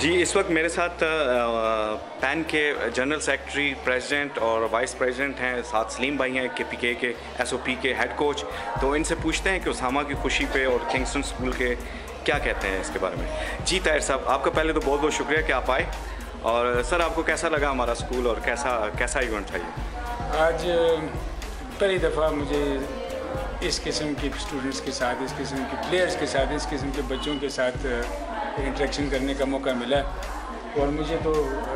जी, इस वक्त मेरे साथ पैन के जनरल सेक्रेटरी, प्रेसिडेंट और वाइस प्रेसिडेंट हैं, साथ सलीम भाई हैं KPK के SOP के हेड कोच। तो इनसे पूछते हैं कि उसामा की खुशी पे और किंगस्टन स्कूल के क्या कहते हैं इसके बारे में। जी ताहिर साहब, आपका पहले तो बहुत बहुत शुक्रिया कि आप आए। और सर, आपको कैसा लगा हमारा स्कूल और कैसा इवेंट था ये? आज पहली दफ़ा मुझे इस किस्म के स्टूडेंट्स के साथ, इस किस्म के प्लेयर्स के साथ, इस किस्म के बच्चों के साथ इंटरेक्शन करने का मौका मिला। और मुझे तो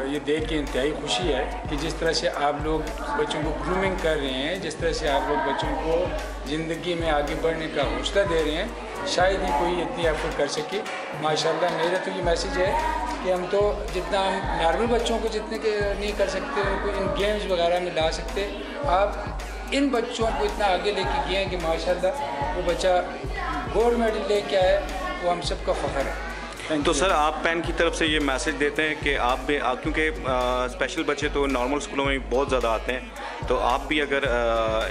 ये देख के इंतहाई खुशी है कि जिस तरह से आप लोग बच्चों को ग्रूमिंग कर रहे हैं, जिस तरह से आप लोग बच्चों को ज़िंदगी में आगे बढ़ने का हौसला दे रहे हैं, शायद ही कोई इतनी एफर्ट कर सके। माशाल्लाह, मेरा तो ये मैसेज है कि हम तो जितना हम नॉर्मल बच्चों को जितने के नहीं कर सकते, उनको इन गेम्स वगैरह में ला सकते, आप इन बच्चों को इतना आगे लेके गए हैं कि माशाल्लाह वो बच्चा गोल्ड मेडल लेके आए, वो हम सबका फ़ख्र है। तो सर, आप पैन की तरफ से ये मैसेज देते हैं कि आप भी, क्योंकि स्पेशल बच्चे तो नॉर्मल स्कूलों में बहुत ज़्यादा आते हैं, तो आप भी अगर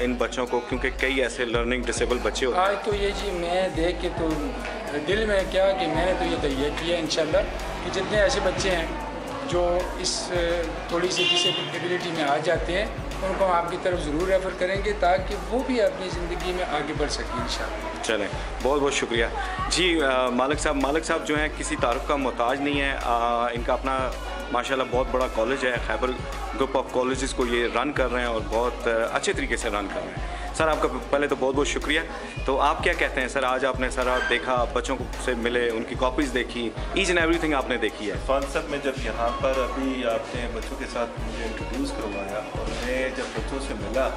इन बच्चों को, क्योंकि कई ऐसे लर्निंग डिसेबल बच्चे होते हैं। आज तो ये जी मैं देख के तो दिल में क्या कि मैंने तो ये तैयार किया इंशाल्लाह कि जितने ऐसे बच्चे हैं जो इस थोड़ी सी डिसेबिलिटी में आ जाते हैं, उनको हम आपकी तरफ ज़रूर रेफ़र करेंगे ताकि वो भी अपनी ज़िंदगी में आगे बढ़ सकें इंशाल्लाह। चलें, बहुत बहुत शुक्रिया जी। मालिक साहब जो हैं किसी तारुफ का मोहताज नहीं है। इनका अपना माशाल्लाह बहुत बड़ा कॉलेज है, खैबर ग्रुप ऑफ कॉलेजेस को ये रन कर रहे हैं और बहुत अच्छे तरीके से रन कर रहे हैं। सर, आपका पहले तो बहुत बहुत शुक्रिया। तो आप क्या कहते हैं सर, आज आपने सर आप देखा, बच्चों से मिले, उनकी कॉपीज़ देखी, ईच एंड एवरीथिंग आपने देखी है। कॉन्सेप्ट में जब यहाँ पर अभी आपने बच्चों के साथ मुझे इंट्रोड्यूस करवाया और मैं जब बच्चों से मिला,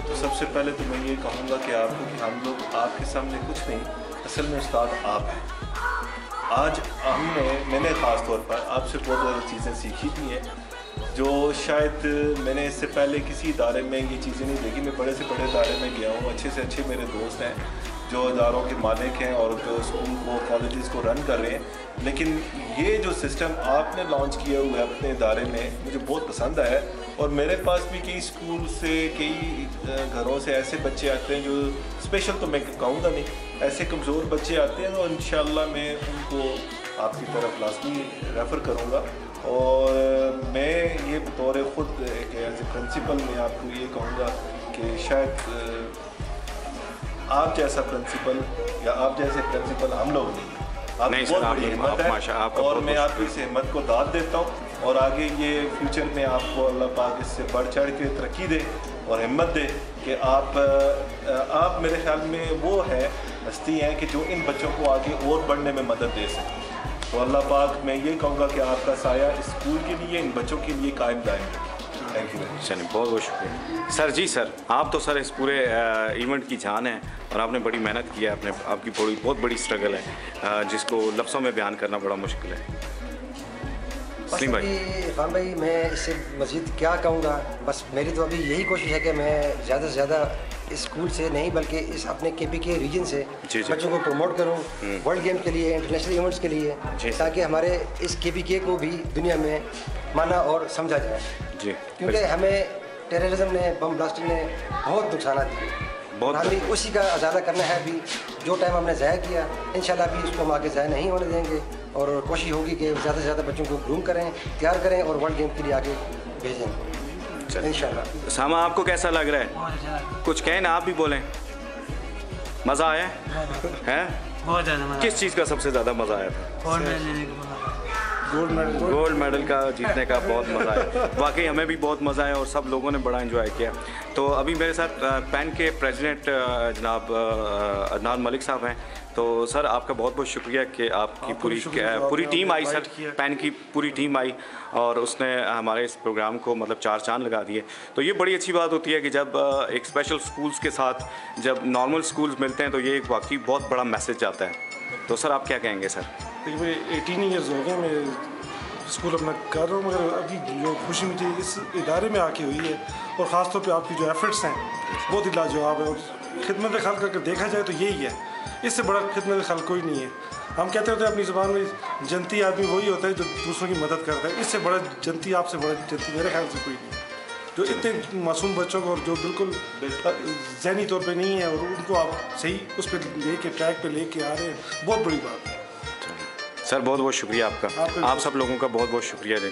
तो सबसे पहले तो मैं ये कहूँगा कि आपको कि हम लोग आपके सामने कुछ नहीं, असल में उस्ताद आप हैं। आज मैंने ख़ास तौर पर आपसे बहुत ज़्यादा चीज़ें सीखी भी हैं जो शायद मैंने इससे पहले किसी इदारे में ये चीज़ें नहीं देखी। मैं बड़े से बड़े इदारे में गया हूँ, अच्छे से अच्छे मेरे दोस्त हैं जो इदारों के मालिक हैं और जो स्कूल को, कॉलेजेस को रन कर रहे हैं, लेकिन ये जो सिस्टम आपने लॉन्च किया हुआ है अपने इदारे में, मुझे बहुत पसंद आया। और मेरे पास भी कई स्कूल से, कई घरों से ऐसे बच्चे आते हैं जो स्पेशल तो मैं कहूँगा नहीं, ऐसे कमज़ोर बच्चे आते हैं, और इंशाल्लाह मैं उनको आपकी तरफ लाजमी रेफ़र करूँगा। और मैं ये बतौर ख़ुद एक एज ए प्रिंसिपल मैं आपको ये कहूँगा कि शायद आप जैसा प्रिंसिपल या आप जैसे प्रिंसिपल हम लोग नहीं, आप बहुत बड़ी हिम्मत है, और मैं आपकी इस हिम्मत को दाद देता हूँ। और आगे ये फ्यूचर में आपको अल्लाह पाक इससे बढ़ चढ़ के तरक्की दे और हिम्मत दे कि आप मेरे ख्याल में वो है हस्ती हैं कि जो इन बच्चों को आगे और बढ़ने में मदद दे सकें। तो अल्लाह पाक, मैं ये कहूँगा कि आपका साया इस स्कूल के लिए, इन बच्चों के लिए कायम दायम है। Thank you. चलिए, बहुत बहुत शुक्रिया सर। जी सर, आप तो सर इस पूरे इवेंट की जान है और आपने बड़ी मेहनत की है, आपकी बहुत बड़ी स्ट्रगल है जिसको लफ्ज़ों में बयान करना बड़ा मुश्किल है। सलीम भाई, इरफान भाई, मैं इससे मज़ीद क्या कहूँगा, बस मेरी तो अभी यही कोशिश है कि मैं ज़्यादा से ज़्यादा इस स्कूल से नहीं बल्कि इस अपने KPK रीजन से बच्चों को प्रमोट करूँ वर्ल्ड गेम्स के लिए, इंटरनेशनल इवेंट्स के लिए, ताकि हमारे इस KPK को भी दुनिया में माना और समझा जाए जी। क्योंकि हमें टेररिज्म ने, बम ब्लास्टिंग ने बहुत नुकसान दिए, हमें उसी का अजाला करना है। अभी जो टाइम हमने ज़ाया किया, इंशाल्लाह भी उसको हम आगे ज़ाया नहीं होने देंगे, और कोशिश होगी कि ज़्यादा से ज़्यादा बच्चों को ग्रूम करें, तैयार करें और वर्ल्ड गेम के लिए आगे भेजें इंशाल्लाह। सामा, आपको कैसा लग रहा है? कुछ कहें ना, आप भी बोलें। मज़ा आया है? बहुत ज़्यादा। किस चीज़ का सबसे ज़्यादा मज़ा आया था? गोल्ड मेडल का जीतने का बहुत मज़ा आया। वाकई हमें भी बहुत मज़ा आया और सब लोगों ने बड़ा एंजॉय किया। तो अभी मेरे साथ पैन के प्रेसिडेंट जनाब अदनान मलिक साहब हैं। तो सर, आपका बहुत बहुत शुक्रिया कि आपकी पूरी टीम आई सर, पैन की पूरी टीम आई और उसने हमारे इस प्रोग्राम को मतलब चार चांद लगा दिए। तो ये बड़ी अच्छी बात होती है कि जब एक स्पेशल स्कूल्स के साथ जब नॉर्मल स्कूल्स मिलते हैं तो ये एक वाकई बहुत बड़ा मैसेज आता है। तो सर, आप क्या कहेंगे सर? देखिए, मुझे 18 ईयर्स हो गए, मैं स्कूल अपना कर रहा हूँ, मगर अभी जो खुशी मुझे इस इदारे में आके हुई है, और ख़ास तौर पे आपकी जो एफर्ट्स हैं बहुत ही लाजवाब है। और खिदमत खल्क़ अगर देखा जाए तो यही है, इससे बड़ा खिदमत खल्क़ कोई नहीं है। हम कहते होते हैं अपनी ज़ुबान में, जनती आदमी वही होता है जो दूसरों की मदद करता है। इससे बड़ा जनती, आपसे बड़ा जनती मेरे ख्याल से कोई नहीं है, जो इतने मासूम बच्चों को और जो बिल्कुल ज़हनी तौर पे नहीं है और उनको आप सही उस पर लेके, ट्रैक पे लेके आ रहे हैं, बहुत बड़ी बात है। सर बहुत बहुत शुक्रिया आपका, आप सब लोगों का बहुत बहुत शुक्रिया जी।